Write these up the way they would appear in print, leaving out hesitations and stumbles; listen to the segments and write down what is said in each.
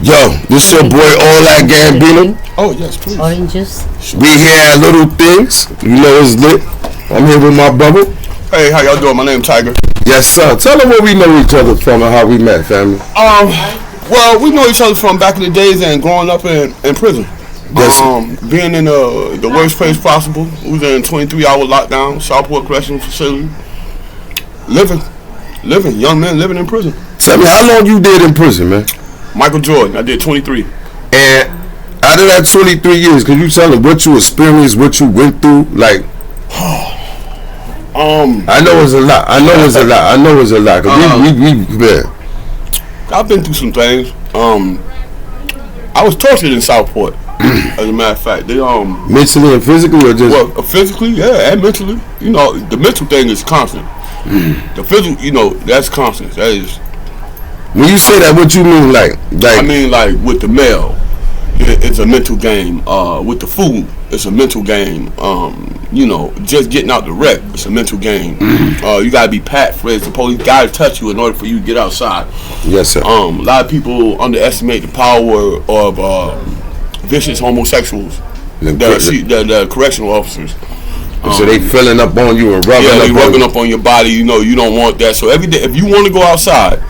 Yo, this your boy All That Gambino. Oh yes, please. Orange juice. We here at Little Things. You know it's lit. I'm here with my brother. Hey, how y'all doing? My name's Tiger. Yes, sir. Tell them where we know each other from and how we met, family. Well, we know each other from back in the days and growing up in prison. Yes. Being in the worst place possible. We was in 23-hour lockdown, Southport Correctional Facility. Living, young men living in prison. Tell me, how long you did in prison, man? Michael Jordan, I did 23. And out of that 23 years, could you tell me what you experienced, what you went through? Like, I know it's a lot. I know it's a lot. Yeah. I've been through some things. I was tortured in Southport. As a matter of fact, they mentally and physically, or just physically, yeah, and mentally. You know, the mental thing is constant. The physical, you know, that's constant. That is. When you say that, what you mean, like? I mean, like with the mail, it's a mental game. With the food, it's a mental game. You know, just getting out the wreck, it's a mental game. You gotta be pat for it. The police gotta touch you in order for you to get outside. Yes, sir. A lot of people underestimate the power of vicious homosexuals. The correctional officers. So they filling up on you and rubbing up on your body. You know, you don't want that. So every day, if you want to go outside,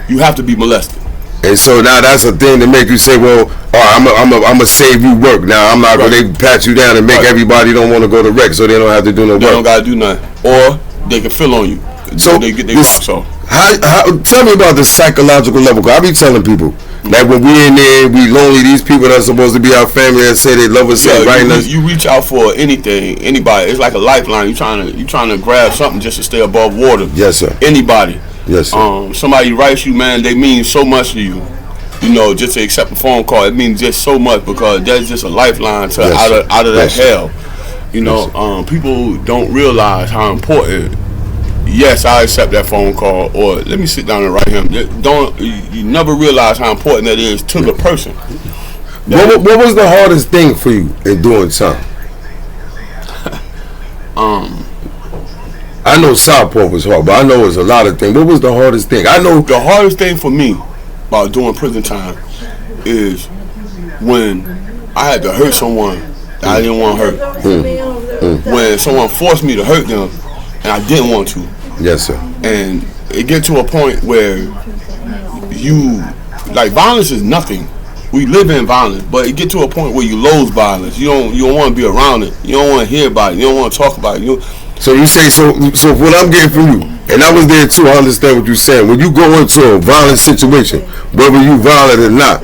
you have to be molested. And so now that's a thing to make you say, well, I'm gonna save you work. Now I'm not gonna pat you down and make everybody don't want to go to rec, so they don't have to do no work. They don't gotta do nothing, or they can fill on you. So they get their rocks off. How? Tell me about the psychological level. Cause I be telling people like when we in there, we lonely. These people that are supposed to be our family and say they love us, you reach out for anything, anybody. It's like a lifeline. You trying to grab something just to stay above water. Yes, sir. Anybody. Yes, sir. Somebody writes you, man. They mean so much to you. You know, just to accept a phone call, it means just so much because that's just a lifeline to out of that hell. You know, people don't realize how important. Yes, I accept that phone call, or let me sit down and write him. You never realize how important that is to the person. What was the hardest thing for you in doing time? I know Southport was hard, but I know it's a lot of things. What was the hardest thing? I know the hardest thing for me about doing prison time is when I had to hurt someone that I didn't want to hurt. When someone forced me to hurt them and I didn't want to. Yes, sir. And it get to a point where violence is nothing. We live in violence, but it get to a point where you loathe violence. You don't want to be around it. You don't want to hear about it. You don't want to talk about it. So you say so what I'm getting from you, and I was there too. I understand what you're saying. When you go into a violent situation, whether you violent or not,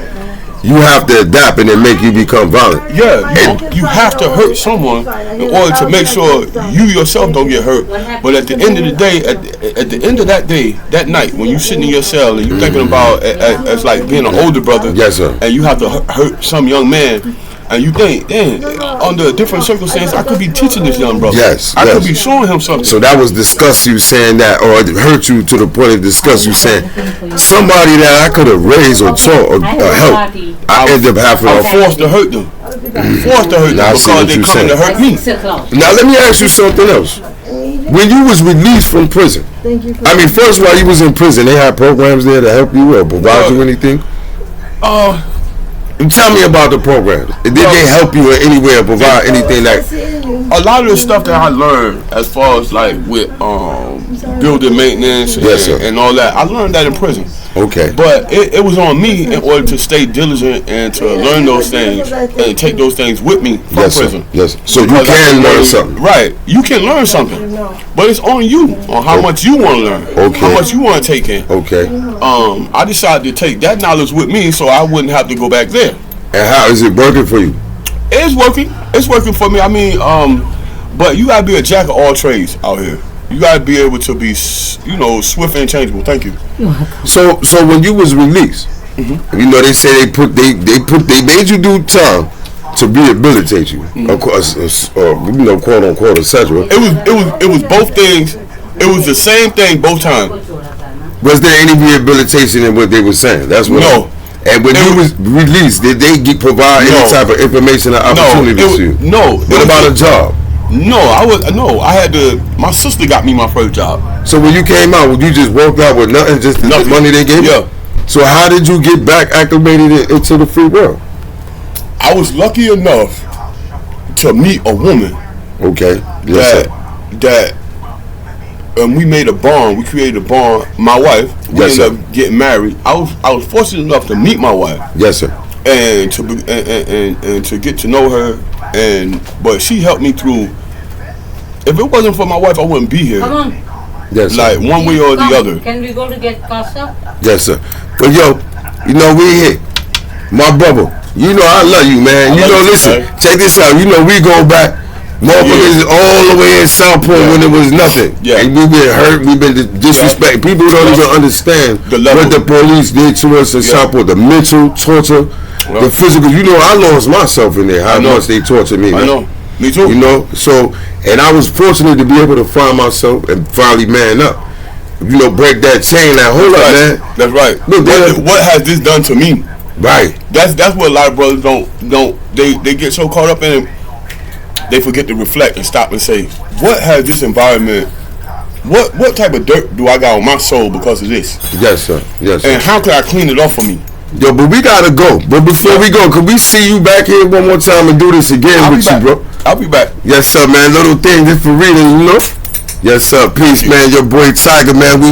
you have to adapt and then make you become violent. Yeah, you have to hurt someone in order to make sure you yourself don't get hurt. But at the end of the day, at the end of that day, that night, when you're sitting in your cell and you're thinking about it's like being an older brother, yes, sir, and you have to hurt some young man, and you think, damn, under a different circumstance, I could be teaching this young brother. Yes, I could be showing him something. So that was disgust you saying that, or it hurt you to the point of disgust you saying somebody that I could have raised or taught or helped, I ended up having I'm forced to hurt them. Forced to hurt them because they coming to hurt me. Now let me ask you something else. When you was released from prison, I mean, first while you was in prison, they had programs there to help you or provide you anything? Tell me about the programs. Did they help you in any way or provide anything like? A lot of the stuff that I learned as far as like with building maintenance and all that, I learned that in prison. Okay. But it was on me in order to stay diligent and to learn those things and take those things with me from prison. Yes. So you can learn something. Right. You can learn something. But it's on you on how much you want to learn. Okay. How much you want to take in. Okay. I decided to take that knowledge with me so I wouldn't have to go back there. And how is it working for you? It's working. It's working for me. I mean, but you gotta be a jack of all trades out here. You gotta be able to be, swift and changeable. Thank you. So when you was released, you know they say they made you do time to rehabilitate you, of course, quote unquote, etc. It was both things. It was the same thing both times. Was there any rehabilitation in what they were saying? That's what. No. And when you was released, did they provide any type of information or opportunities to you? No. What about a job? No, I had to. My sister got me my first job. So when you came out, you just worked out with nothing, just the money they gave you? Yeah. So how did you get back acclimated into the free world? I was lucky enough to meet a woman. Okay. Yes, that we made a bond. We created a bond. My wife. We ended up getting married. I was fortunate enough to meet my wife. Yes, sir. And to get to know her, but she helped me through. If it wasn't for my wife, I wouldn't be here. Come on. Yes, sir. Like one way or the other. Can we go to get pasta? Yes, sir. But yo, you know we here. My brother, you know I love you, man. You know, listen, check this out. You know we go back. Motherfuckers all the way in Southport when it was nothing. Yeah. And we've been hurt, we've been disrespected. People don't even understand what the police did to us in Southport. The mental torture, the physical. You know, I lost myself in there. How much they tortured me, man. I know. Me too. You know, so, and I was fortunate to be able to find myself and finally man up. You know, break that chain. Like, hold up, man. That's right. Look, what has this done to me? Right. That's what a lot of brothers don't. They get so caught up in it. They forget to reflect and stop and say, what has this environment, what type of dirt do I got on my soul because of this? Yes, sir. Yes, sir. And how can I clean it off for me? Yo, but we gotta go. But before we go, could we see you back here one more time and do this again with you, bro? I'll be back. Yes, sir, man. Little thing just for reading, you know? Yes, sir. Peace, man. Your boy Tiger, man. We